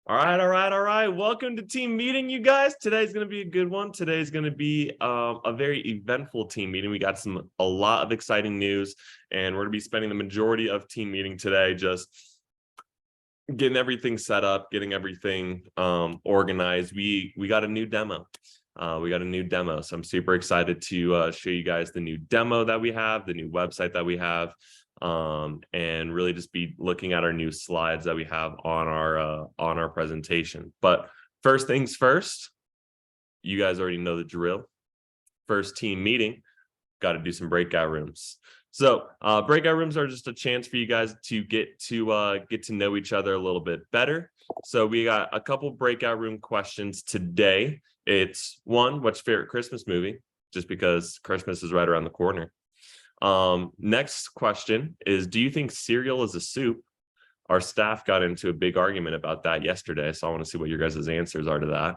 All right. Welcome to team meeting, you guys. Today's going to be a good one. Today's going to be a very eventful team meeting. We got a lot of exciting news, and we're going to be spending the majority of team meeting today just getting everything set up, getting everything organized. We got a new demo. So I'm super excited to show you guys the new demo that we have, the new website that we have. And really just be looking at our new slides that we have on our presentation. But first things first, you guys already know the drill. First team meeting, got to do some breakout rooms. So breakout rooms are just a chance for you guys to get to know each other a little bit better. So we got a couple breakout room questions today. It's one, what's your favorite Christmas movie? Just because Christmas is right around the corner. Next question is, do you think cereal is a soup? Our staff got into a big argument about that yesterday, so I want to see what your guys' answers are to that.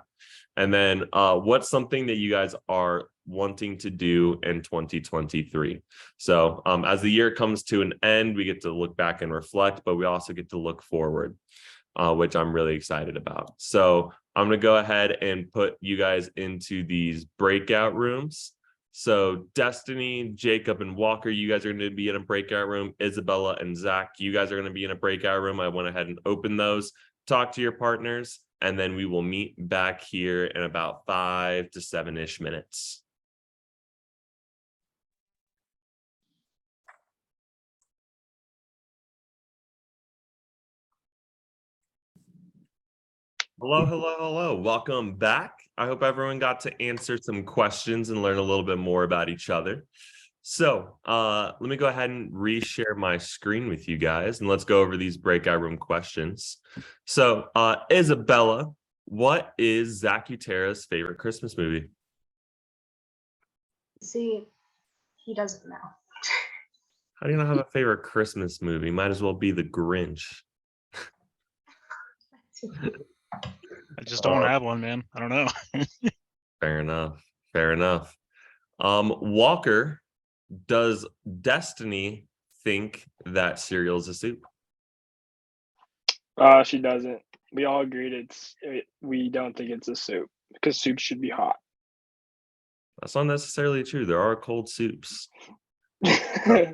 And then what's something that you guys are wanting to do in 2023? So as the year comes to an end, we get to look back and reflect, but we also get to look forward, which I'm really excited about. So I'm going to go ahead and put you guys into these breakout rooms. So Destiny, Jacob, and Walker, you guys are going to be in a breakout room. Isabella and Zach, you guys are going to be in a breakout room. I went ahead and opened those. Talk to your partners, and then we will meet back here in about 5 to 7-ish minutes. Hello. Welcome back. I hope everyone got to answer some questions and learn a little bit more about each other. So let me go ahead and reshare my screen with you guys, and let's go over these breakout room questions. So Isabella, what is Zach Utera's favorite Christmas movie? See, he doesn't know. How do you not have a favorite Christmas movie? Might as well be The Grinch. I just don't have one, man. I don't know. Fair enough. Walker, does Destiny think that cereal is a soup? She doesn't. We all agreed we don't think it's a soup because soup should be hot. That's not necessarily true. There are cold soups. Yeah,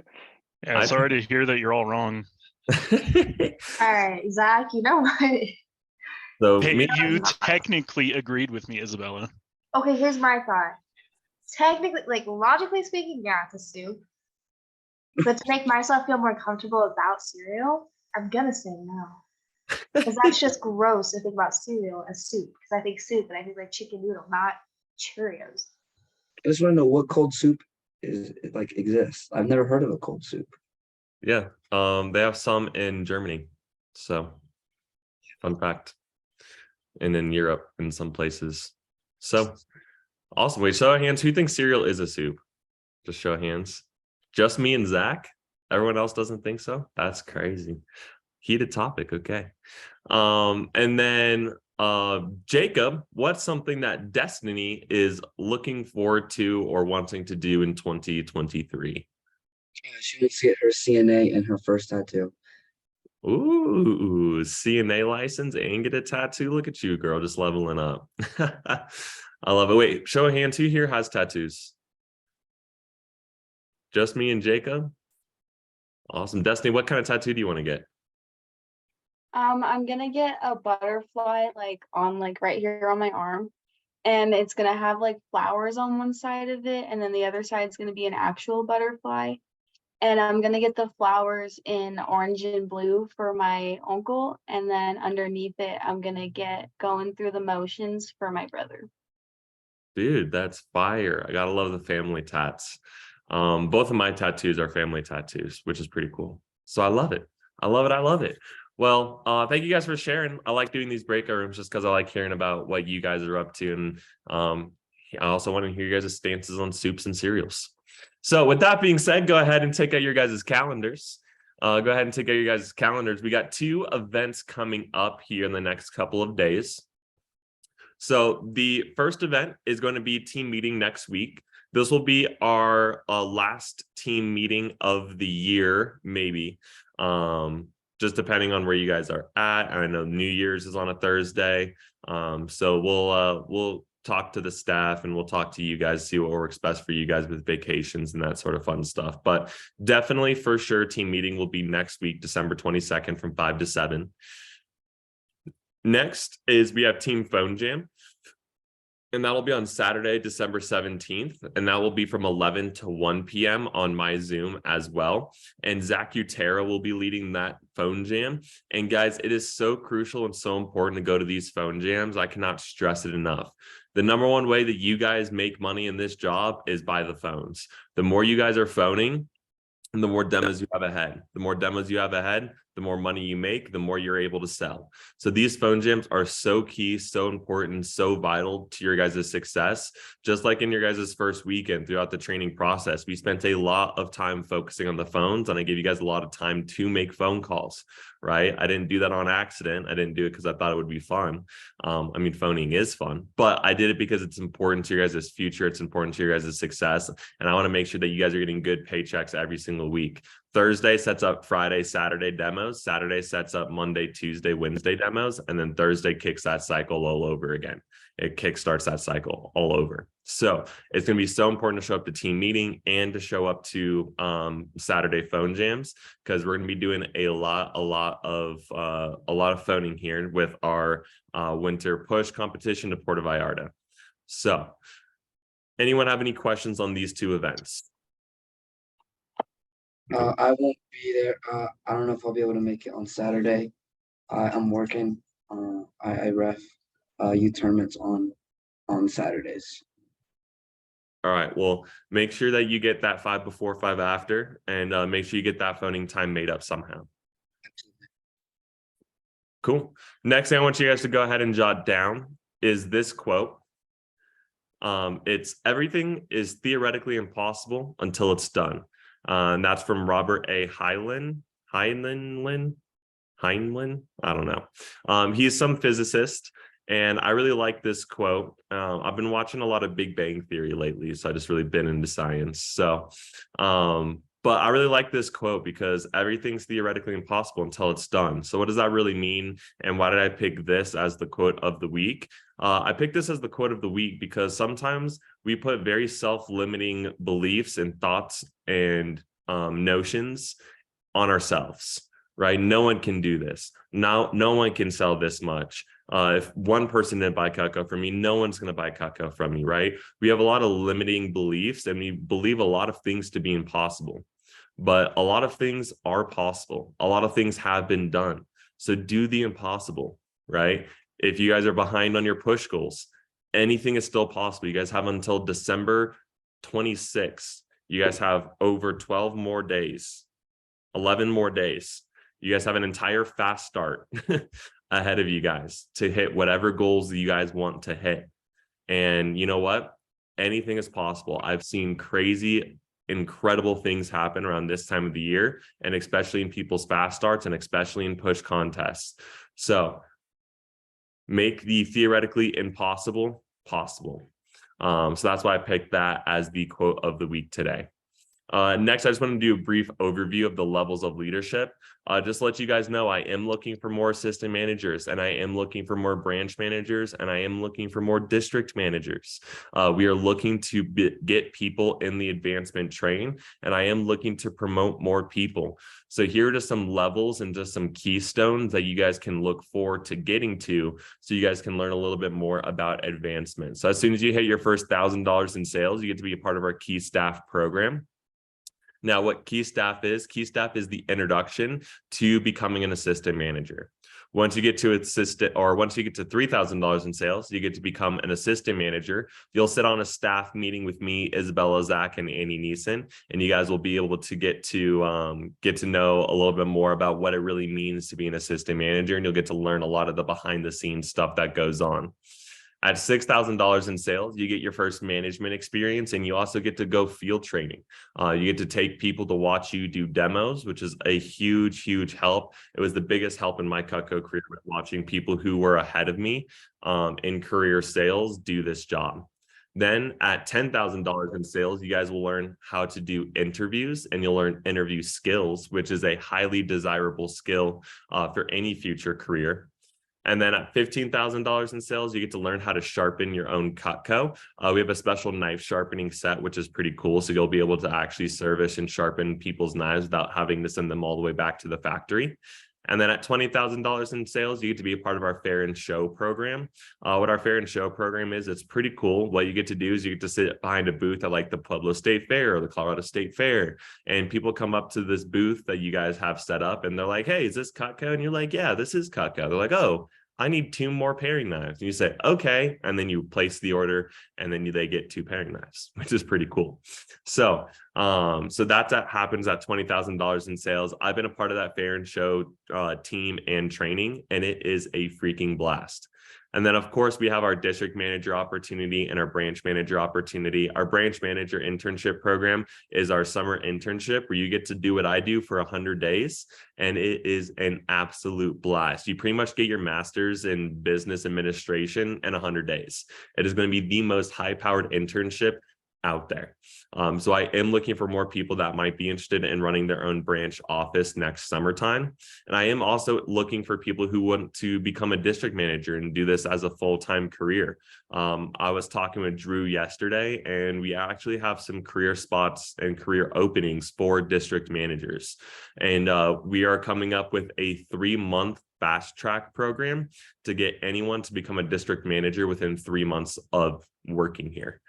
sorry to hear that you're all wrong. All right, Zach, you know what? So hey, you technically agreed with me, Isabella. Okay, here's my thought. Technically, like logically speaking, yeah, it's a soup. But to make myself feel more comfortable about cereal, I'm gonna say no. Because that's just gross to think about cereal as soup. Because I think soup and I think like chicken noodle, not Cheerios. I just want to know what cold soup exists. I've never heard of a cold soup. Yeah, they have some in Germany. So, fun fact. And in Europe in some places. So, awesome. Wait, show of hands. Who thinks cereal is a soup? Just show of hands. Just me and Zach? Everyone else doesn't think so? That's crazy. Heated topic. Okay. And then Jacob, what's something that Destiny is looking forward to or wanting to do in 2023? She wants to get her CNA and her first tattoo. Ooh, CNA license and get a tattoo. Look at you, girl, just leveling up. I love it. Wait, show of hands. Who here has tattoos? Just me and Jacob? Awesome. Destiny, what kind of tattoo do you want to get? I'm gonna get a butterfly right here on my arm, and it's gonna have like flowers on one side of it, and then the other side is gonna be an actual butterfly. And I'm gonna get the flowers in orange and blue for my uncle, and then underneath it, I'm gonna get going through the motions for my brother. Dude, that's fire. I gotta love the family tats. Both of my tattoos are family tattoos, which is pretty cool. So I love it. Well, thank you guys for sharing. I like doing these breakout rooms just because I like hearing about what you guys are up to. And I also want to hear you guys' stances on soups and cereals. So with that being said, go ahead and take out your guys' calendars. We got 2 events coming up here in the next couple of days. So the first event is going to be team meeting next week. This will be our last team meeting of the year, maybe. just depending on where you guys are at. And I know New Year's is on a Thursday. So we'll talk to the staff and we'll talk to you guys, see what works best for you guys with vacations and that sort of fun stuff. But definitely for sure, team meeting will be next week, December 22nd from 5 to 7. Next is we have Team Phone Jam. And that'll be on Saturday, December 17th. And that will be from 11 to 1 p.m. on my Zoom as well. And Zach Utera will be leading that phone jam. And guys, it is so crucial and so important to go to these phone jams. I cannot stress it enough. The number one way that you guys make money in this job is by the phones. The more you guys are phoning, and the more demos you have ahead. The more demos you have ahead, the more money you make, the more you're able to sell. So these phone jams are so key, so important, so vital to your guys' success. Just like in your guys' first weekend throughout the training process, we spent a lot of time focusing on the phones, and I gave you guys a lot of time to make phone calls, right? I didn't do that on accident. I didn't do it because I thought it would be fun. I mean, phoning is fun, but I did it because it's important to your guys' future. It's important to your guys' success. And I want to make sure that you guys are getting good paychecks every single week. Thursday sets up Friday, Saturday demos. Saturday sets up Monday, Tuesday, Wednesday demos. And then Thursday kicks that cycle all over again. It kickstarts that cycle all over. So it's going to be so important to show up to team meeting and to show up to Saturday phone jams, because we're going to be doing a lot of phoning here with our winter push competition to Puerto Vallarta. So anyone have any questions on these two events? I won't be there. I don't know if I'll be able to make it on Saturday. I'm working. I ref youth tournaments on Saturdays. All right. Well, make sure that you get that 5 before, 5 after, and make sure you get that phoning time made up somehow. Cool. Next thing I want you guys to go ahead and jot down is this quote. It's everything is theoretically impossible until it's done. And that's from Robert A. Heinlein. I don't know. He's some physicist, and I really like this quote. I've been watching a lot of Big Bang Theory lately, so I just really been into science. So, but I really like this quote because everything's theoretically impossible until it's done. So what does that really mean? And why did I pick this as the quote of the week? I picked this as the quote of the week because sometimes we put very self-limiting beliefs and thoughts and notions on ourselves, right? No one can do this. No one can sell this much. If one person didn't buy Cutco from me, no one's going to buy Cutco from me, right? We have a lot of limiting beliefs, and we believe a lot of things to be impossible. But a lot of things are possible. A lot of things have been done. So do the impossible, right? If you guys are behind on your push goals, anything is still possible. You guys have until December 26th. You guys have over 12 more days, 11 more days. You guys have an entire fast start ahead of you guys to hit whatever goals that you guys want to hit. And you know what? Anything is possible. I've seen crazy, incredible things happen around this time of the year, and especially in people's fast starts and especially in push contests. So make the theoretically impossible possible. So that's why I picked that as the quote of the week today. Next, I just want to do a brief overview of the levels of leadership. Just to let you guys know, I am looking for more assistant managers, and I am looking for more branch managers, and I am looking for more district managers. We are looking to get people in the advancement train, and I am looking to promote more people. So here are just some levels and just some keystones that you guys can look forward to getting to, so you guys can learn a little bit more about advancement. So as soon as you hit your first $1,000 in sales, you get to be a part of our Key Staff program. Now, what Key Staff is the introduction to becoming an assistant manager. Once you get to $3,000 in sales, you get to become an assistant manager. You'll sit on a staff meeting with me, Isabella, Zach, and Annie Neeson, and you guys will be able to get to know a little bit more about what it really means to be an assistant manager, and you'll get to learn a lot of the behind the scenes stuff that goes on. At $6,000 in sales, you get your first management experience, and you also get to go field training. You get to take people to watch you do demos, which is a huge, huge help. It was the biggest help in my Cutco career, watching people who were ahead of me in career sales do this job. Then at $10,000 in sales, you guys will learn how to do interviews, and you'll learn interview skills, which is a highly desirable skill for any future career. And then at $15,000 in sales, you get to learn how to sharpen your own Cutco. We have a special knife sharpening set, which is pretty cool. So you'll be able to actually service and sharpen people's knives without having to send them all the way back to the factory. And then at $20,000 in sales, you get to be a part of our Fair and Show program. What our Fair and Show program is, it's pretty cool. What you get to do is you get to sit behind a booth at like the Pueblo State Fair or the Colorado State Fair. And people come up to this booth that you guys have set up and they're like, hey, is this Cutco? And you're like, yeah, this is Cutco. They're like, oh, I need 2 more paring knives. And you say, okay. And then you place the order and then they get 2 paring knives, which is pretty cool. So that happens at $20,000 in sales. I've been a part of that Fair and Show team and training, and it is a freaking blast. And then, of course, we have our district manager opportunity and our branch manager opportunity. Our branch manager internship program is our summer internship where you get to do what I do for 100 days. And it is an absolute blast. You pretty much get your master's in business administration in 100 days. It is going to be the most high-powered internship out there. So I am looking for more people that might be interested in running their own branch office next summertime. And I am also looking for people who want to become a district manager and do this as a full-time career. I was talking with Drew yesterday, and we actually have some career spots and career openings for district managers. And we are coming up with a 3-month fast track program to get anyone to become a district manager within 3 months of working here.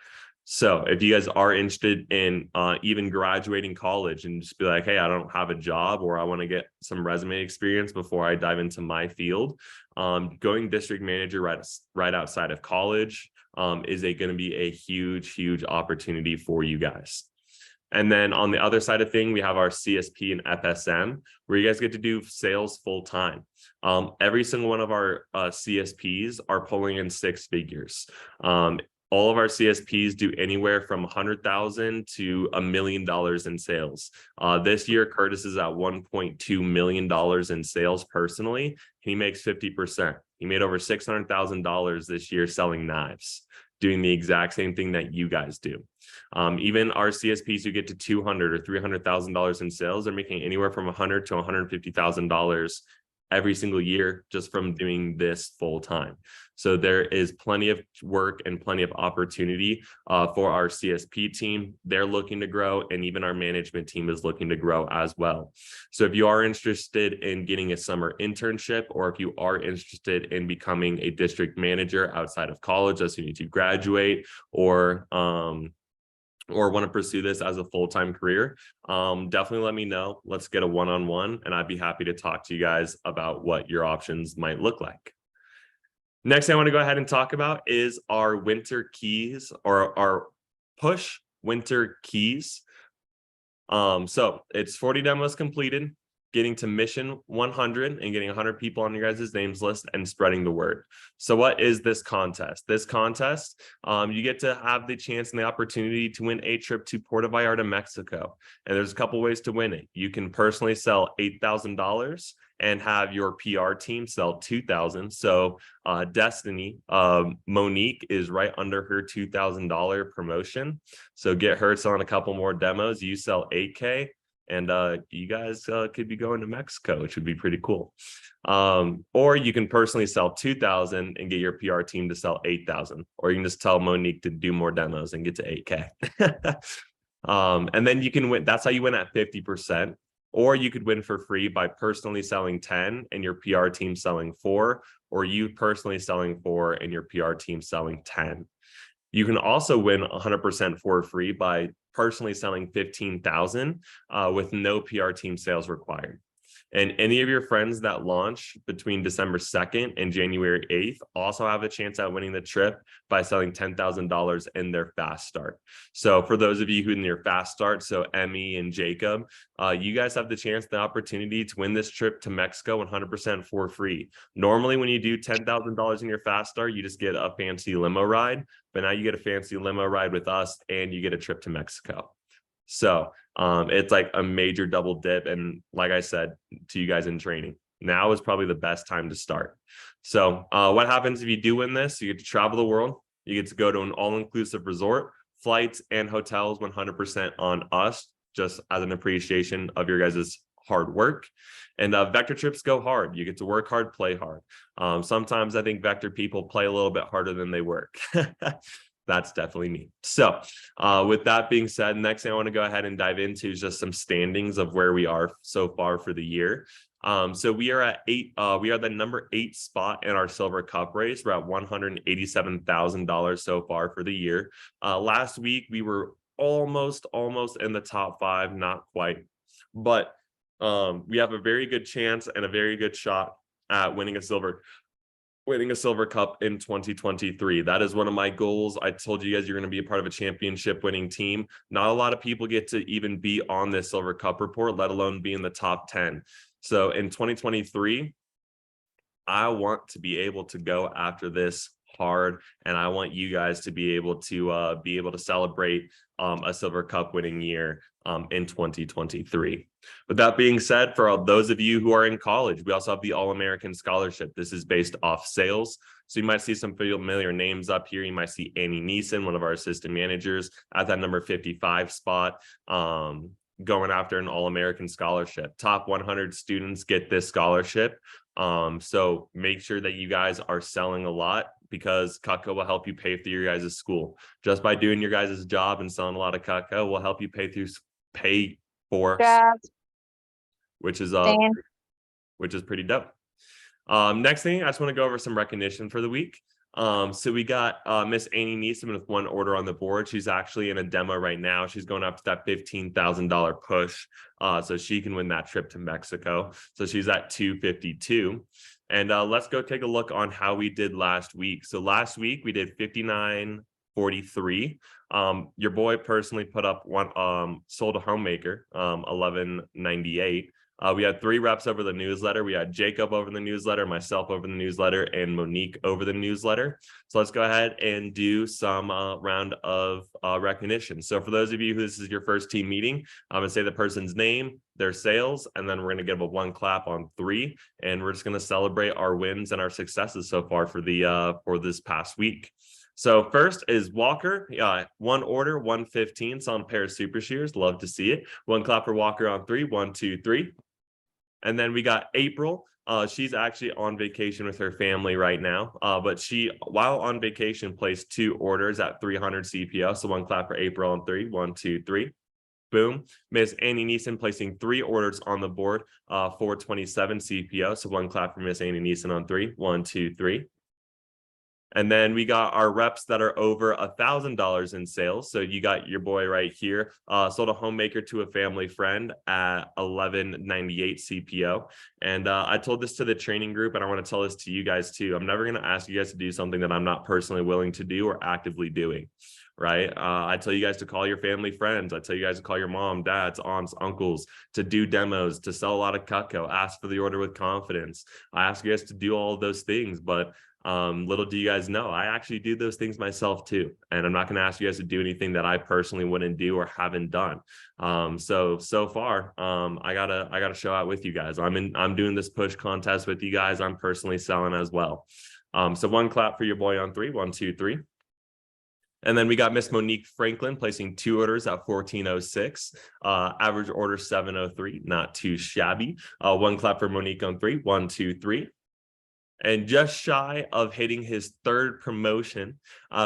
So if you guys are interested in even graduating college and just be like, hey, I don't have a job, or I want to get some resume experience before I dive into my field, going district manager right outside of college is going to be a huge opportunity for you guys. And then on the other side of thing, we have our CSP and FSM, where you guys get to do sales full time. Every single one of our CSPs are pulling in 6 figures. All of our CSPs do anywhere from $100,000 to $1 million in sales. This year, Curtis is at $1.2 million in sales personally. He makes 50%. He made over $600,000 this year selling knives, doing the exact same thing that you guys do. Even our CSPs who get to $200,000 or $300,000 in sales, they're making anywhere from $100,000 to $150,000 every single year just from doing this full time. So there is plenty of work and plenty of opportunity for our CSP team. They're looking to grow, and even our management team is looking to grow as well. So if you are interested in getting a summer internship, or if you are interested in becoming a district manager outside of college as soon as you graduate, or want to pursue this as a full-time career, definitely let me know. Let's get a one-on-one, and I'd be happy to talk to you guys about what your options might look like. Next thing I want to go ahead and talk about is our winter keys, or our push winter keys. So it's 40 demos completed, getting to mission 100 and getting 100 people on your guys' names list and spreading the word. So what is this contest? This contest, you get to have the chance and the opportunity to win a trip to Puerto Vallarta, Mexico. And there's a couple ways to win it. You can personally sell $8,000 and have your PR team sell $2,000. So Destiny, Monique is right under her $2,000 promotion. So get her selling a couple more demos. You sell $8K. And you guys could be going to Mexico, which would be pretty cool. Or you can personally sell $2,000 and get your PR team to sell $8,000. Or you can just tell Monique to do more demos and get to $8K. And then you can win. That's how you win at 50%. Or you could win for free by personally selling 10 and your PR team selling 4, or you personally selling 4 and your PR team selling 10. You can also win 100% for free by personally selling 15,000 with no PR team sales required. And any of your friends that launch between December 2nd and January 8th also have a chance at winning the trip by selling $10,000 in their fast start. So for those of you who in your fast start, so Emmy and Jacob, you guys have the chance, the opportunity to win this trip to Mexico 100% for free. Normally, when you do $10,000 in your fast start, you just get a fancy limo ride, but now you get a fancy limo ride with us and you get a trip to Mexico. So it's like a major double dip. And like I said to you guys in training, now is probably the best time to start. So what happens if you do win this? You get to travel the world, You get to go to an all-inclusive resort, flights and hotels 100% on us, just as an appreciation of your guys' hard work. And Vector trips go hard. You get to work hard, play hard. Sometimes I think Vector people play a little bit harder than they work. That's definitely me. So with that being said, next thing I want to go ahead and dive into is just some standings of where we are so far for the year. So we are at we are the number 8 spot in our Silver Cup race. We're at $187,000 so far for the year. Last week we were almost in the top 5, not quite, but we have a very good chance and a very good shot at winning a Silver Cup in 2023. That is one of my goals. I told you guys you're going to be a part of a championship winning team. Not a lot of people get to even be on this Silver Cup report, let alone be in the top 10. So in 2023, I want to be able to go after this hard, and I want you guys to be able to celebrate a Silver Cup winning year in 2023. With that being said, for all those of you who are in college, we also have the All-American Scholarship. This is based off sales. So you might see some familiar names up here. You might see Annie Neeson, one of our assistant managers, at that number 55 spot, going after an All-American Scholarship. Top 100 students get this scholarship. So make sure that you guys are selling a lot, because Cutco will help you pay for your guys' school. Just by doing your guys' job and selling a lot of Cutco will help you pay for, which is pretty dope. Next thing, I just want to go over some recognition for the week. So we got Miss Annie Neeson with 1 order on the board. She's actually in a demo right now. She's going up to that $15,000 push, so she can win that trip to Mexico. So she's at 252. And let's go take a look on how we did last week. So last week we did 59.43. Your boy personally put up one, sold a homemaker, 11.98. We had 3 reps over the newsletter. We had Jacob over the newsletter, myself over the newsletter, and Monique over the newsletter. So let's go ahead and do some round of recognition. So for those of you who this is your first team meeting, I'm going to say the person's name, their sales, and then we're going to give a 1 clap on 3. And we're just going to celebrate our wins and our successes so far for this past week. So first is Walker, 1 order, 115, so on pair of super shears. Love to see it. 1 clap for Walker on 3, 1, 2, 3. And then we got April. She's actually on vacation with her family right now, but she, while on vacation, placed 2 orders at 300 CPO. So 1 clap for April on 3, 1, 2, 3. Boom. Miss Annie Neeson placing 3 orders on the board, 427 CPO. So 1 clap for Miss Annie Neeson on 3, 1, 2, 3. And then we got our reps that are over $1,000 in sales. So you got your boy right here, sold a homemaker to a family friend at 11.98 CPO. And I told this to the training group, and I want to tell this to you guys too. I'm never going to ask you guys to do something that I'm not personally willing to do or actively doing. Right. I tell you guys to call your family friends. I tell you guys to call your mom, dads, aunts, uncles, to do demos, to sell a lot of Cutco, ask for the order with confidence. I ask you guys to do all of those things, but little do you guys know, I actually do those things myself too. And I'm not going to ask you guys to do anything that I personally wouldn't do or haven't done. So far, I gotta show out with you guys. I'm doing this push contest with you guys. I'm personally selling as well. So 1 clap for your boy on 3, 1, 2, 3. And then we got Miss Monique Franklin placing 2 orders at 1406, average order 703, not too shabby. 1 clap for Monique on 3, 1, 2, 3. And just shy of hitting his 3rd promotion,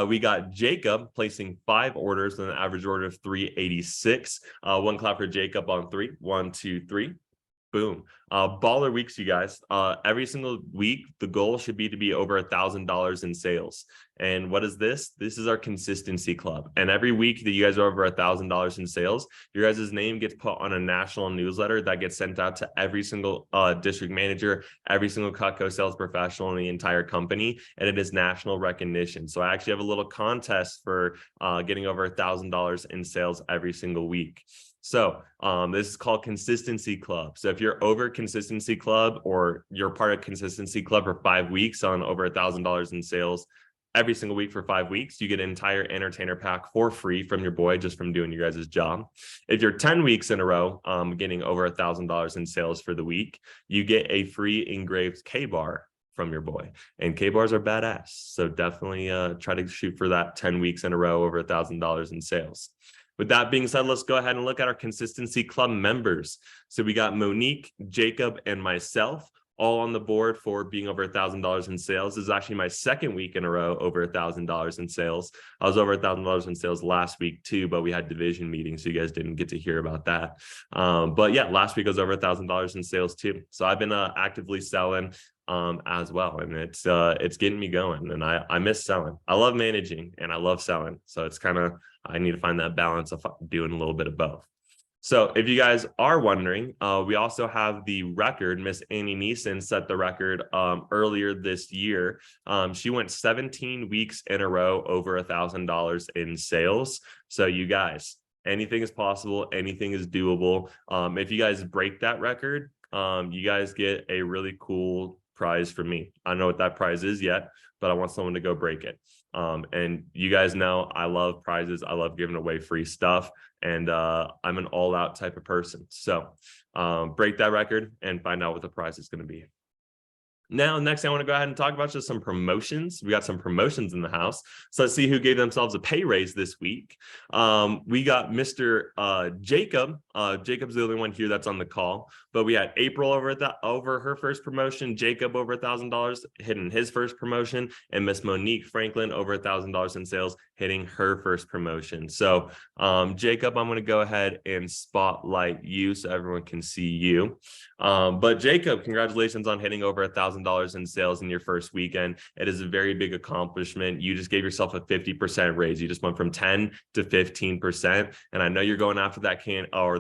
we got Jacob placing 5 orders with an average order of 386. 1 clap for Jacob on 3, 1, 2, 3. Boom. Baller weeks, you guys. Every single week, the goal should be to be over $1,000 in sales. And what is this? This is our consistency club. And every week that you guys are over $1,000 in sales, your guys' name gets put on a national newsletter that gets sent out to every single district manager, every single Cutco sales professional in the entire company, and it is national recognition. So I actually have a little contest for getting over $1,000 in sales every single week. So this is called Consistency Club. So if you're over Consistency Club, or you're part of Consistency Club for 5 weeks on over $1,000 in sales every single week for 5 weeks, you get an entire entertainer pack for free from your boy, just from doing your guys' job. If you're 10 weeks in a row getting over $1,000 in sales for the week, you get a free engraved K-bar from your boy. And K-bars are badass. So definitely try to shoot for that 10 weeks in a row over $1,000 in sales. With that being said, let's go ahead and look at our Consistency Club members. So we got Monique, Jacob, and myself all on the board for being over $1,000 in sales. This is actually my second week in a row over $1,000 in sales. I was over $1,000 in sales last week too, but we had division meetings, so you guys didn't get to hear about that. But yeah, last week I was over $1,000 in sales too. So I've been actively selling as well, and it's getting me going. And I miss selling. I love managing and I love selling. So it's kind of, I need to find that balance of doing a little bit of both. So if you guys are wondering, we also have the record. Miss Annie Neeson set the record earlier this year. She went 17 weeks in a row over $1,000 in sales. So you guys, anything is possible. Anything is doable. If you guys break that record, you guys get a really cool prize from me. I don't know what that prize is yet, but I want someone to go break it. And you guys know I love prizes. I love giving away free stuff, and I'm an all-out type of person. So break that record and find out what the prize is going to be. Now, next, I want to go ahead and talk about just some promotions. We got some promotions in the house. So let's see who gave themselves a pay raise this week. We got Mr. Jacob. Jacob's the only one here that's on the call. But we had April over her first promotion, Jacob over $1,000 hitting his first promotion, and Miss Monique Franklin over $1,000 in sales hitting her first promotion. So Jacob, I'm going to go ahead and spotlight you so everyone can see you. But Jacob, congratulations on hitting over $1,000 in sales in your first weekend. It is a very big accomplishment. You just gave yourself a 50% raise. You just went from 10 to 15%. And I know you're going after that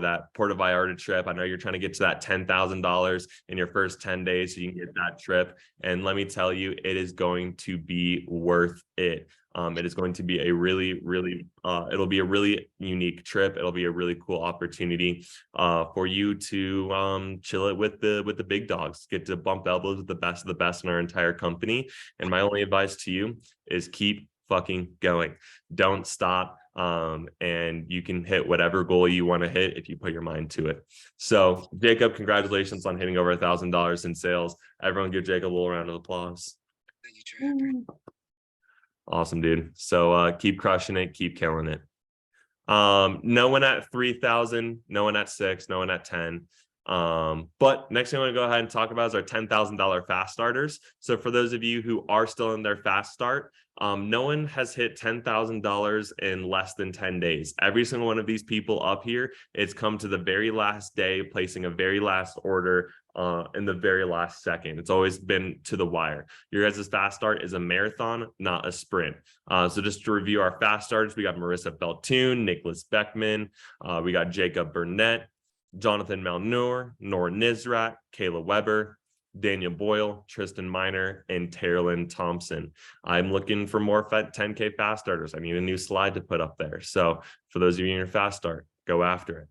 that Puerto Vallarta trip. I know you're trying to get to that $10,000 in your first 10 days so you can get that trip. And let me tell you, it is going to be worth it. It is going to be a really, really, it'll be a really unique trip. It'll be a really cool opportunity for you to chill it with the big dogs, get to bump elbows with the best of the best in our entire company. And my only advice to you is keep fucking going. Don't stop. And you can hit whatever goal you want to hit if you put your mind to it. So Jacob, congratulations on hitting over $1,000 in sales. Everyone give Jacob a little round of applause. Thank you, Trevor. Awesome, dude. So keep crushing it, keep killing it. No one at 3,000, no one at 6, no one at 10. But next thing I want to go ahead and talk about is our $10,000 fast starters. So for those of you who are still in their fast start, no one has hit $10,000 in less than 10 days. Every single one of these people up here, it's come to the very last day, placing a very last order in the very last second. It's always been to the wire. Your guys' fast start is a marathon, not a sprint. So just to review our fast starters, we got Marissa Beltoon, Nicholas Beckman, we got Jacob Burnett, Jonathan Malnour, Nora Nizrat, Kayla Weber, Daniel Boyle, Tristan Miner, and Terrelyn Thompson. I'm looking for more 10K fast starters. I need a new slide to put up there. So for those of you in your fast start, go after it.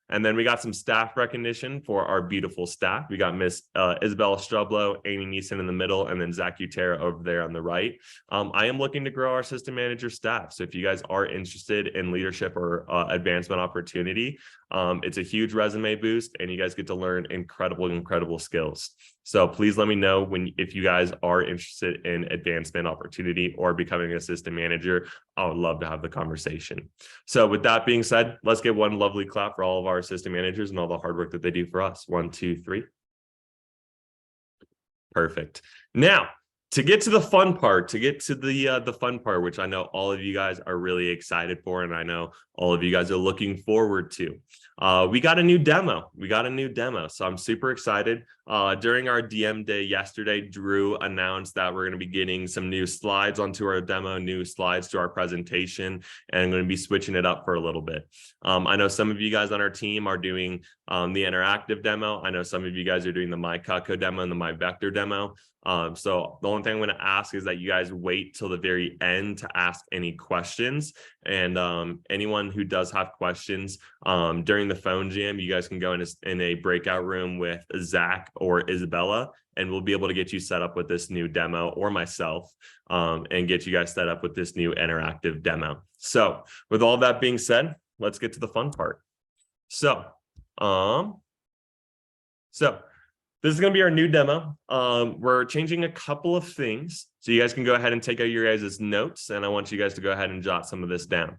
And then we got some staff recognition for our beautiful staff. We got Miss Isabella Strublo, Amy Neeson in the middle, and then Zach Utera over there on the right. I am looking to grow our assistant manager staff. So if you guys are interested in leadership or advancement opportunity, it's a huge resume boost, and you guys get to learn incredible skills. So please let me know if you guys are interested in advancement opportunity or becoming an assistant manager. I would love to have the conversation. So with that being said, let's get one lovely clap for all of our assistant managers and all the hard work that they do for us. 1, 2, 3. Perfect. Now, to get to the fun part, which I know all of you guys are really excited for, and I know all of you guys are looking forward to. We got a new demo. So I'm super excited. During our DM day yesterday, Drew announced that we're going to be getting some new slides onto our demo, new slides to our presentation, and I'm going to be switching it up for a little bit. I know some of you guys on our team are doing the interactive demo. I know some of you guys are doing the MyCutCo demo and the MyVector demo. So the only thing I'm going to ask is that you guys wait till the very end to ask any questions. And anyone who does have questions during the phone jam, you guys can go in a breakout room with Zach or Isabella, and we'll be able to get you set up with this new demo, or myself, and get you guys set up with this new interactive demo. So with all that being said, let's get to the fun part. So This is going to be our new demo. We're changing a couple of things. So you guys can go ahead and take out your guys' notes, and I want you guys to go ahead and jot some of this down.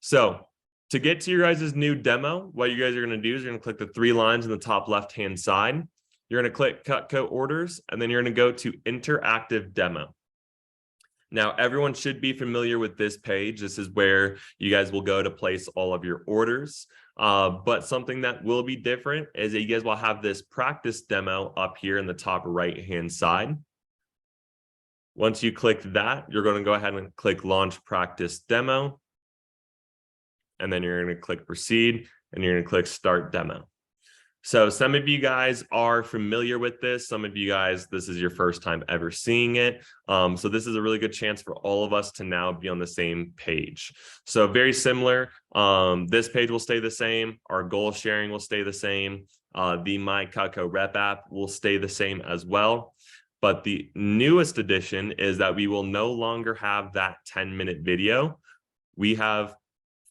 So to get to your guys' new demo, what you guys are going to do is you're going to click the 3 lines in the top left-hand side. You're going to click Cutco Orders, and then you're going to go to Interactive Demo. Now, everyone should be familiar with this page. This is where you guys will go to place all of your orders. But something that will be different is that you guys will have this practice demo up here in the top right-hand side. Once you click that, you're going to go ahead and click Launch Practice Demo. And then you're going to click Proceed, and you're going to click Start Demo. So some of you guys are familiar with this. Some of you guys, this is your first time ever seeing it. So this is a really good chance for all of us to now be on the same page. So very similar. This page will stay the same. Our goal sharing will stay the same. The My Cutco Rep app will stay the same as well. But the newest addition is that we will no longer have that 10-minute video. We have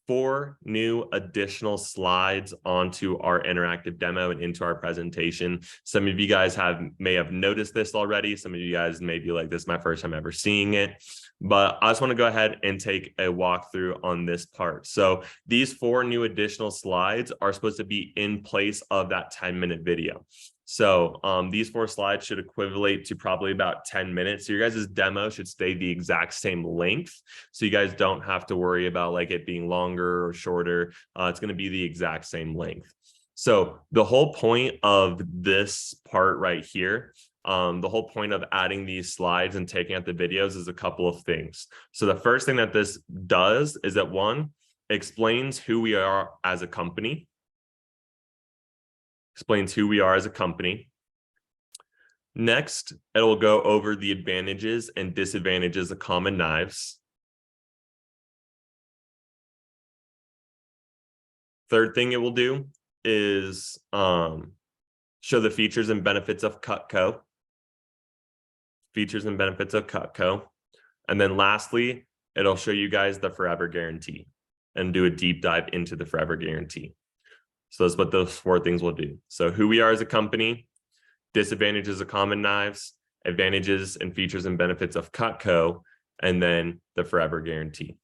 4 new additional slides onto our interactive demo and into our presentation. Some of you guys may have noticed this already. Some of you guys may be like, this is my first time ever seeing it. But I just want to go ahead and take a walkthrough on this part. So these 4 new additional slides are supposed to be in place of that 10-minute video. So these 4 slides should equivalent to probably about 10 minutes. So your guys' demo should stay the exact same length. So you guys don't have to worry about like it being longer or shorter. It's going to be the exact same length. So the whole point of this part right here, the whole point of adding these slides and taking out the videos is a couple of things. So the first thing that this does is that 1, explains who we are as a company. Explains who we are as a company. Next, it will go over the advantages and disadvantages of common knives. Third thing it will do is show the features and benefits of Cutco. Features and benefits of Cutco. And then lastly, it'll show you guys the Forever Guarantee and do a deep dive into the Forever Guarantee. So that's what those 4 things will do. So who we are as a company, disadvantages of common knives, advantages and features and benefits of Cutco, and then the Forever Guarantee.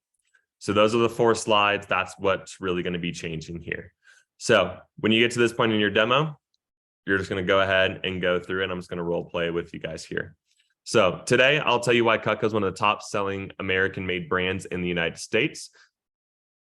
So those are the 4 slides. That's what's really going to be changing here. So when you get to this point in your demo, you're just going to go ahead and go through it. I'm just going to role play with you guys here. So today I'll tell you why Cutco is one of the top selling American-made brands in the United States.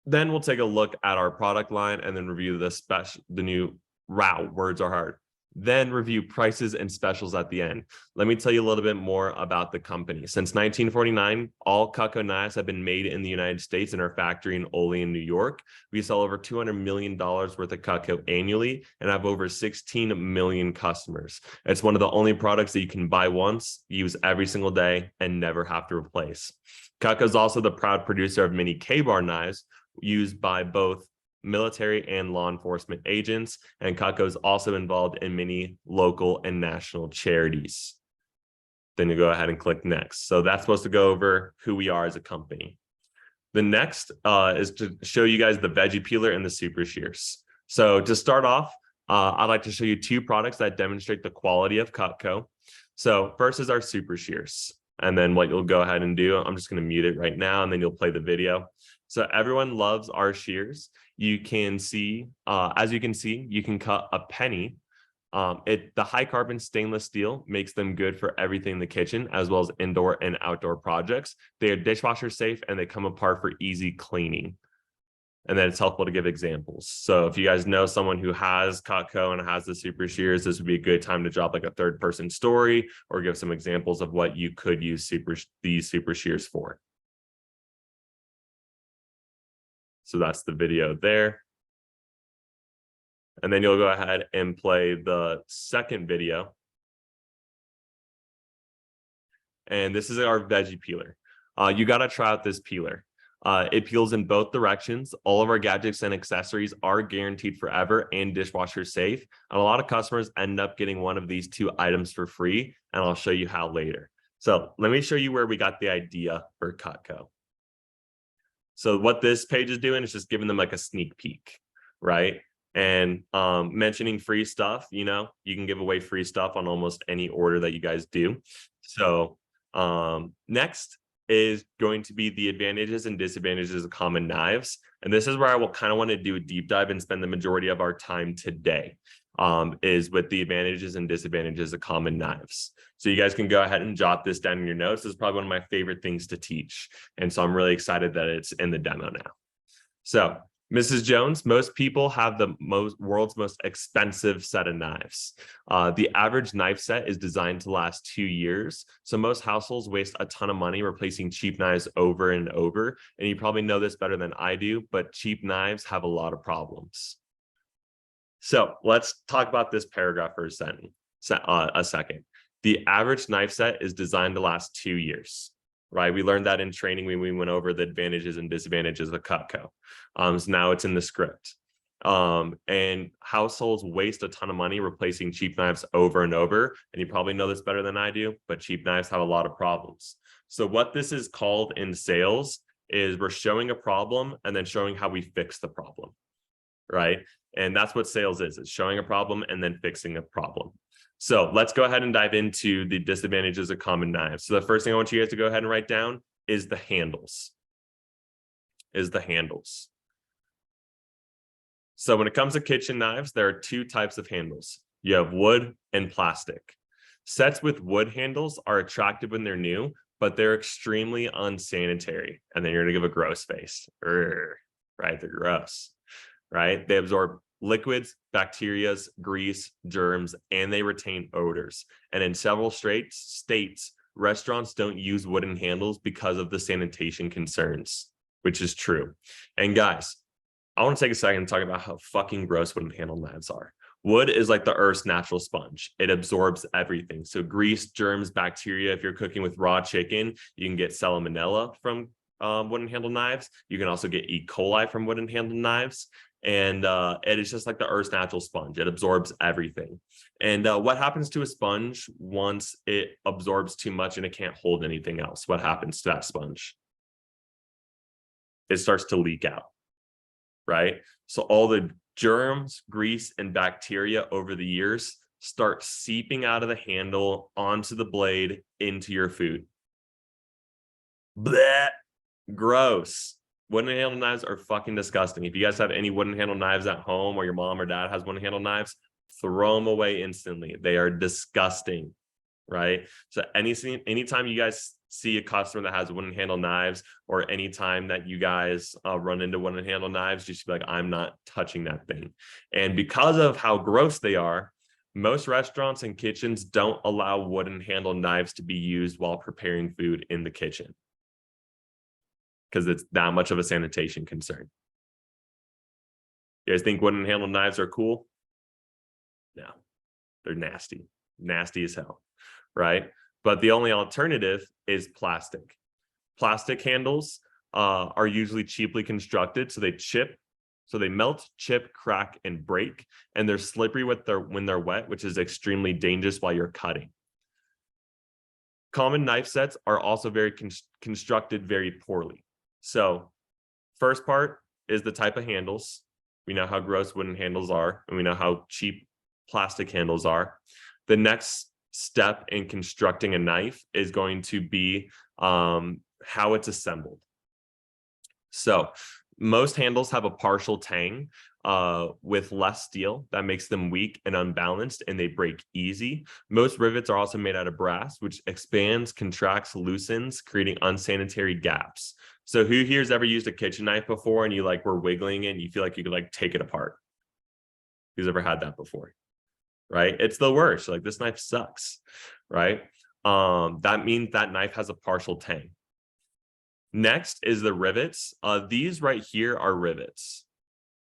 Then we'll take a look at our product line and then review the new words are hard. Then review prices and specials at the end. Let me tell you a little bit more about the company. Since 1949, all Cutco knives have been made in the United States in our factory in Olean, New York. We sell over $200 million worth of Cutco annually and have over 16 million customers. It's one of the only products that you can buy once, use every single day, and never have to replace. Cutco is also the proud producer of many Ka-Bar knives, used by both military and law enforcement agents, and Cutco is also involved in many local and national charities. Then you go ahead and click next. So that's supposed to go over who we are as a company. The next is to show you guys the veggie peeler and the super shears. So to start off, I'd like to show you 2 products that demonstrate the quality of Cutco. So first is our super shears. And then what you'll go ahead and do, I'm just going to mute it right now, and then you'll play the video. So everyone loves our shears. You can see, as you can see, you can cut a penny. The high carbon stainless steel makes them good for everything in the kitchen, as well as indoor and outdoor projects. They are dishwasher safe and they come apart for easy cleaning. And then it's helpful to give examples. So if you guys know someone who has Cutco and has the super shears, this would be a good time to drop like a 3rd-person story or give some examples of what you could use these super shears for. So that's the video there. And then you'll go ahead and play the second video. And this is our veggie peeler. You got to try out this peeler. It peels in both directions. All of our gadgets and accessories are guaranteed forever and dishwasher safe. And a lot of customers end up getting one of these 2 items for free, and I'll show you how later. So let me show you where we got the idea for Cutco. So what this page is doing is just giving them like a sneak peek, right? And mentioning free stuff, you know, you can give away free stuff on almost any order that you guys do. So next is going to be the advantages and disadvantages of common knives. And this is where I will kind of want to do a deep dive and spend the majority of our time today, is with the advantages and disadvantages of common knives. So you guys can go ahead and jot this down in your notes. This is probably one of my favorite things to teach. And so I'm really excited that it's in the demo now. So Mrs. Jones, most people have the world's most expensive set of knives. The average knife set is designed to last 2 years. So most households waste a ton of money replacing cheap knives over and over. And you probably know this better than I do, but cheap knives have a lot of problems. So let's talk about this paragraph for a second. The average knife set is designed to last 2 years. Right, we learned that in training when we went over the advantages and disadvantages of Cutco. So now it's in the script. And households waste a ton of money replacing cheap knives over and over. And you probably know this better than I do, but cheap knives have a lot of problems. So what this is called in sales is we're showing a problem and then showing how we fix the problem, right? And that's what sales is. It's showing a problem and then fixing a problem. So let's go ahead and dive into the disadvantages of common knives. So the first thing I want you guys to go ahead and write down is the handles. So when it comes to kitchen knives, there are 2 types of handles. You have wood and plastic. Sets with wood handles are attractive when they're new, but they're extremely unsanitary. And then you're gonna give a gross face. Right, they're gross, right? They absorb liquids, bacteria, grease, germs, and they retain odors. And in several states, restaurants don't use wooden handles because of the sanitation concerns, which is true. And guys, I want to take a second and talk about how fucking gross wooden handle knives are. Wood is like the Earth's natural sponge. It absorbs everything. So grease, germs, bacteria. If you're cooking with raw chicken, you can get salmonella from wooden handle knives. You can also get E. coli from wooden handle knives. And it is just like the Earth's natural sponge. It absorbs everything. And what happens to a sponge once it absorbs too much and it can't hold anything else? What happens to that sponge? It starts to leak out, right? So all the germs, grease, and bacteria over the years start seeping out of the handle onto the blade into your food. Blech, gross. Wooden handle knives are fucking disgusting. If you guys have any wooden handle knives at home or your mom or dad has wooden handle knives, throw them away instantly. They are disgusting, right? So anytime you guys see a customer that has wooden handle knives, or anytime that you guys run into wooden handle knives, just be like, I'm not touching that thing. And because of how gross they are, most restaurants and kitchens don't allow wooden handle knives to be used while preparing food in the kitchen, because it's that much of a sanitation concern. You guys think wooden handle knives are cool? No, they're nasty as hell, right? But the only alternative is plastic. Plastic handles are usually cheaply constructed, so they melt, chip, crack, and break, and they're slippery when they're wet, which is extremely dangerous while you're cutting. Common knife sets are also very constructed very poorly. So first part is the type of handles. We know how gross wooden handles are, and we know how cheap plastic handles are. The next step in constructing a knife is going to be how it's assembled. So most handles have a partial tang with less steel. That makes them weak and unbalanced, and they break easy. Most rivets are also made out of brass, which expands, contracts, loosens, creating unsanitary gaps. So who here's ever used a kitchen knife before and you like were wiggling it and you feel like you could like take it apart? Who's ever had that before? Right? It's the worst. Like, this knife sucks, right? That means that knife has a partial tang. Next is the rivets. These right here are rivets.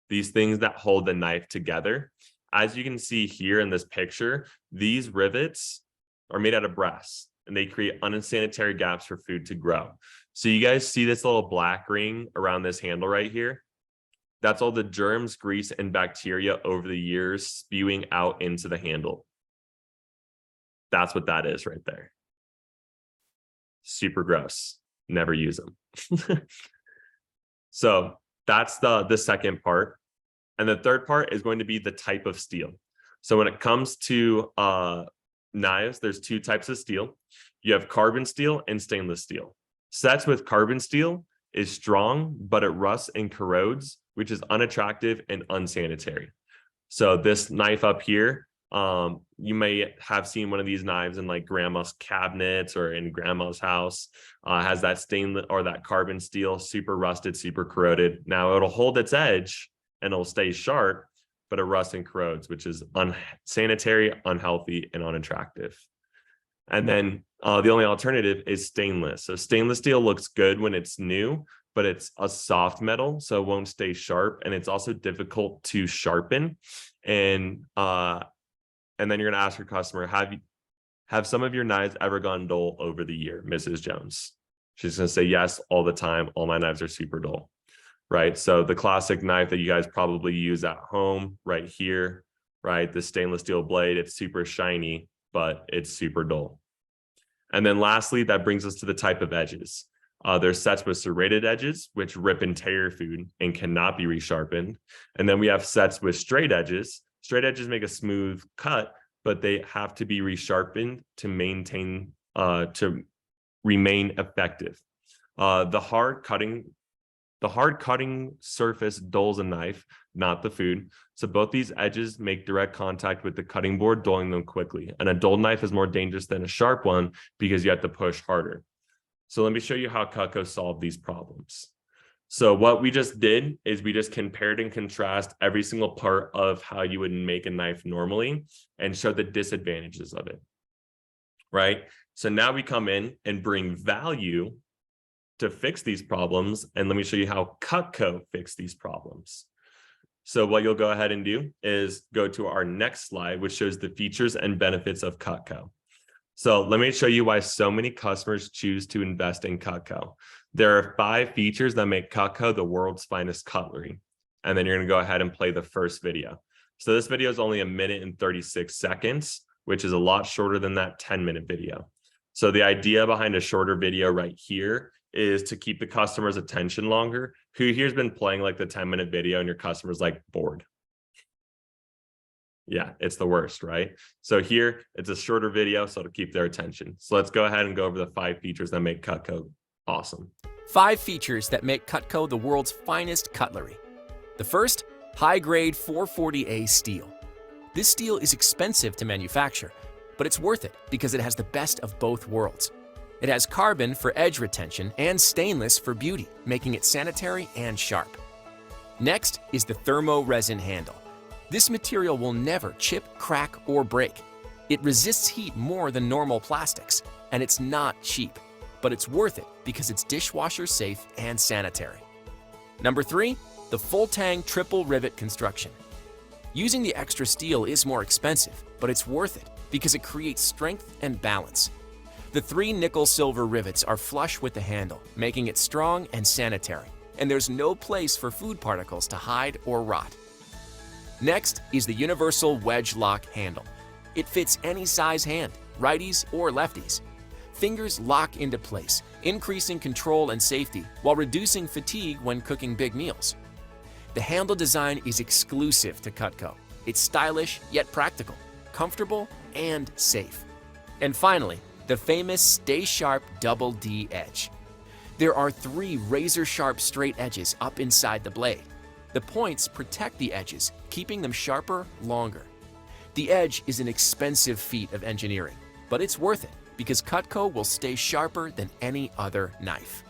These things that hold the knife together. As you can see here in this picture, these rivets are made out of brass, and they create unsanitary gaps for food to grow. So you guys see this little black ring around this handle right here? That's all the germs, grease, and bacteria over the years spewing out into the handle. That's what that is right there. Super gross. Never use them. So that's the second part. And the third part is going to be the type of steel. So when it comes to knives, there's two types of steel. You have carbon steel and stainless steel. Sets with carbon steel is strong, but it rusts and corrodes, which is unattractive and unsanitary. So this knife up here, you may have seen one of these knives in like grandma's cabinets or in grandma's house, has that stainless or that carbon steel, super rusted, super corroded. Now it'll hold its edge and it'll stay sharp, but it rusts and corrodes, which is unsanitary, unhealthy, and unattractive. And then the only alternative is stainless. So stainless steel looks good when it's new, but it's a soft metal, so it won't stay sharp, and it's also difficult to sharpen. And then you're gonna ask your customer, have some of your knives ever gone dull over the year, Mrs. Jones? She's gonna say yes all the time. All my knives are super dull, right? So the classic knife that you guys probably use at home right here, right? The stainless steel blade, it's super shiny, but it's super dull. And then lastly, that brings us to the type of edges. There's sets with serrated edges, which rip and tear food and cannot be resharpened. And then we have sets with straight edges. Straight edges make a smooth cut, but they have to be resharpened to maintain, to remain effective. The hard cutting surface dulls a knife, not the food. So both these edges make direct contact with the cutting board, dulling them quickly. And a dull knife is more dangerous than a sharp one because you have to push harder. So let me show you how Cutco solved these problems. So what we just did is we just compared and contrast every single part of how you would make a knife normally and show the disadvantages of it, right? So now we come in and bring value to fix these problems. And let me show you how Cutco fixed these problems. So what you'll go ahead and do is go to our next slide, which shows the features and benefits of Cutco. So let me show you why so many customers choose to invest in Cutco. There are 5 features that make Cutco the world's finest cutlery. And then you're going to go ahead and play the first video. So this video is only 1 minute and 36 seconds, which is a lot shorter than that 10-minute video. So the idea behind a shorter video right here is to keep the customer's attention longer. Who here's been playing like the 10-minute video and your customer's like bored? Yeah, it's the worst, right? So here it's a shorter video, so to keep their attention. So let's go ahead and go over the 5 features that make Cutco awesome. 5 features that make Cutco the world's finest cutlery. The first, high-grade 440A steel. This steel is expensive to manufacture, but it's worth it because it has the best of both worlds. It has carbon for edge retention and stainless for beauty, making it sanitary and sharp. Next is the thermo resin handle. This material will never chip, crack, or break. It resists heat more than normal plastics, and it's not cheap, but it's worth it because it's dishwasher safe and sanitary. Number 3, the full-tang triple rivet construction. Using the extra steel is more expensive, but it's worth it because it creates strength and balance. The 3 nickel-silver rivets are flush with the handle, making it strong and sanitary, and there's no place for food particles to hide or rot. Next is the universal wedge lock handle. It fits any size hand, righties or lefties. Fingers lock into place, increasing control and safety while reducing fatigue when cooking big meals. The handle design is exclusive to Cutco. It's stylish yet practical, comfortable and safe. And finally, the famous Stay Sharp Double D edge. There are 3 razor-sharp straight edges up inside the blade. The points protect the edges, keeping them sharper longer. The edge is an expensive feat of engineering, but it's worth it because Cutco will stay sharper than any other knife.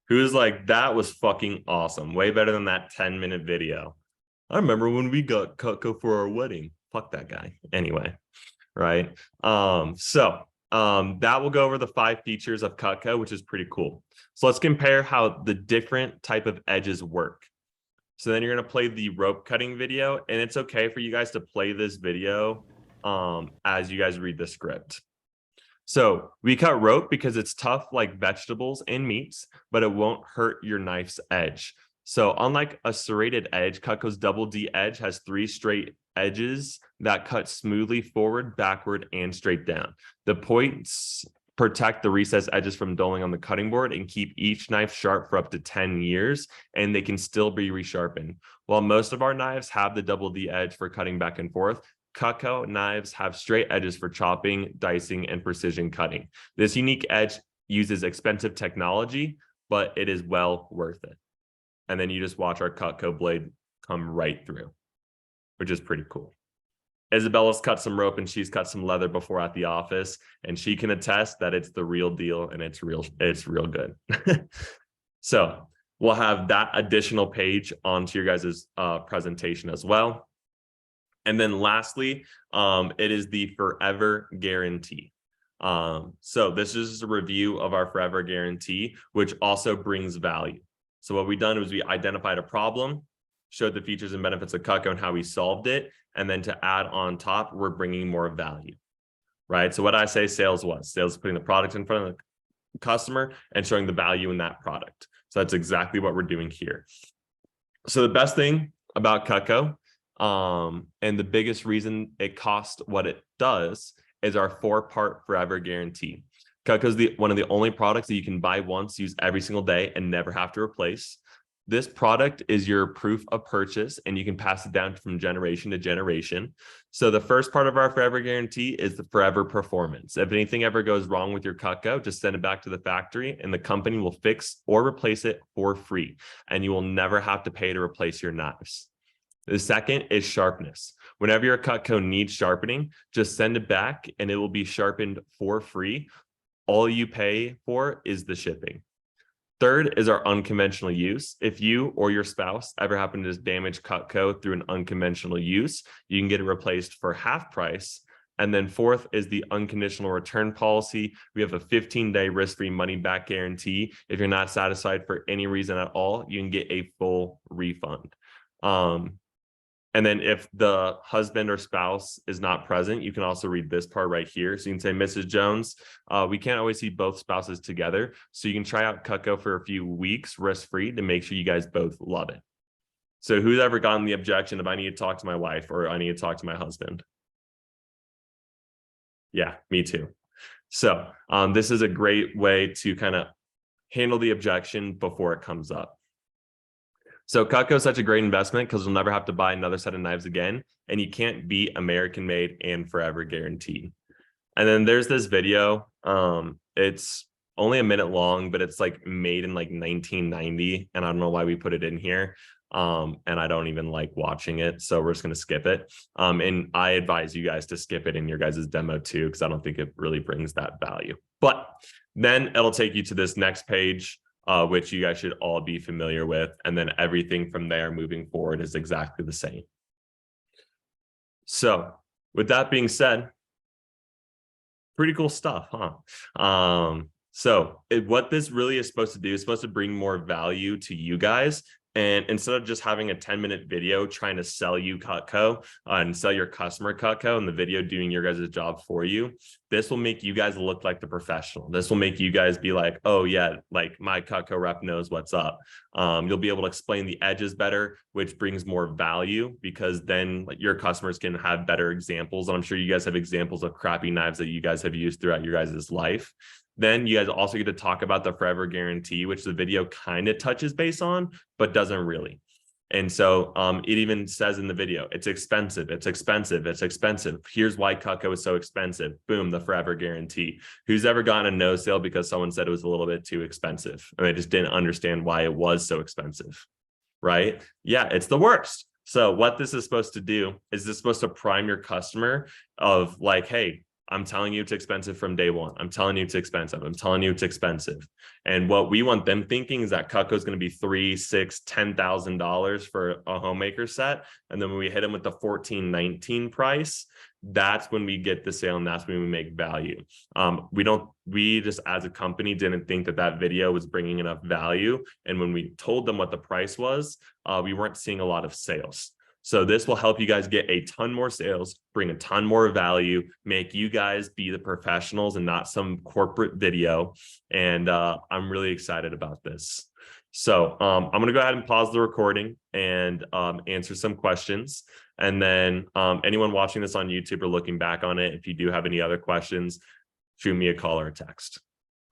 Who's like, that was fucking awesome. Way better than that 10-minute video. I remember when we got Cutco for our wedding. Fuck that guy. Anyway, right? That will go over the 5 features of Cutco, which is pretty cool. So let's compare how the different type of edges work. So then you're going to play the rope cutting video, and it's okay for you guys to play this video as you guys read the script. So we cut rope because it's tough like vegetables and meats, but it won't hurt your knife's edge. So unlike a serrated edge, Cutco's Double D edge has 3 straight edges that cut smoothly forward, backward, and straight down. The points protect the recessed edges from dulling on the cutting board and keep each knife sharp for up to 10 years, and they can still be resharpened. While most of our knives have the double D edge for cutting back and forth, Cutco knives have straight edges for chopping, dicing, and precision cutting. This unique edge uses expensive technology, but it is well worth it. And then you just watch our Cutco blade come right through, which is pretty cool. Isabella's cut some rope and she's cut some leather before at the office, and she can attest that it's the real deal and it's real good. So we'll have that additional page onto your guys' presentation as well. And then lastly, it is the Forever Guarantee. So this is a review of our Forever Guarantee, which also brings value. So what we've done is we identified a problem, showed the features and benefits of Cutco and how we solved it. And then to add on top, we're bringing more value, right? So what I say sales was putting the product in front of the customer and showing the value in that product. So that's exactly what we're doing here. So the best thing about Cutco, and the biggest reason it costs what it does, is our 4-part Forever Guarantee. Cutco is one of the only products that you can buy once, use every single day, and never have to replace. This product is your proof of purchase, and you can pass it down from generation to generation. So the first part of our Forever Guarantee is the forever performance. If anything ever goes wrong with your Cutco, just send it back to the factory and the company will fix or replace it for free, and you will never have to pay to replace your knives. The second is sharpness. Whenever your Cutco needs sharpening, just send it back and it will be sharpened for free. All you pay for is the shipping. Third is our unconventional use. If you or your spouse ever happen to damage Cutco through an unconventional use, you can get it replaced for half price. And then fourth is the unconditional return policy. We have a 15-day risk-free money-back guarantee. If you're not satisfied for any reason at all, you can get a full refund. And then if the husband or spouse is not present, you can also read this part right here. So you can say, Mrs. Jones, we can't always see both spouses together. So you can try out Cutco for a few weeks risk-free to make sure you guys both love it. So who's ever gotten the objection of I need to talk to my wife or I need to talk to my husband? Yeah, me too. So this is a great way to kind of handle the objection before it comes up. So Cutco is such a great investment because you'll never have to buy another set of knives again, and you can't beat American made and forever guarantee. And then there's this video. It's only a minute long, but it's like made in like 1990, and I don't know why we put it in here. And I don't even like watching it, so we're just going to skip it. And I advise you guys to skip it in your guys' demo too, because I don't think it really brings that value. But then it'll take you to this next page, which you guys should all be familiar with. And then everything from there moving forward is exactly the same. So with that being said, pretty cool stuff, huh? What this really is supposed to do is supposed to bring more value to you guys. And instead of just having a 10-minute video trying to sell you Cutco and sell your customer Cutco and the video doing your guys' job for you, this will make you guys look like the professional. This will make you guys be like, oh yeah, like my Cutco rep knows what's up. You'll be able to explain the edges better, which brings more value because then like, your customers can have better examples. And I'm sure you guys have examples of crappy knives that you guys have used throughout your guys' life. Then you guys also get to talk about the Forever Guarantee, which the video kind of touches base on, but doesn't really. And so it even says in the video, it's expensive, it's expensive, it's expensive. Here's why Cutco is so expensive. Boom, the Forever Guarantee. Who's ever gotten a no sale because someone said it was a little bit too expensive and they just didn't understand why it was so expensive, right? Yeah, it's the worst. So what this is supposed to do is this supposed to prime your customer of like, hey, I'm telling you it's expensive from day one. I'm telling you it's expensive. I'm telling you it's expensive. And what we want them thinking is that Cutco is going to be $3,000, $6,000, $10,000 for a homemaker set. And then when we hit them with the $1,400, $1,900 price, that's when we get the sale and that's when we make value. We just as a company didn't think that that video was bringing enough value. And when we told them what the price was, we weren't seeing a lot of sales. So this will help you guys get a ton more sales, bring a ton more value, make you guys be the professionals and not some corporate video. And I'm really excited about this. So I'm going to go ahead and pause the recording and answer some questions. And then anyone watching this on YouTube or looking back on it, if you do have any other questions, shoot me a call or a text.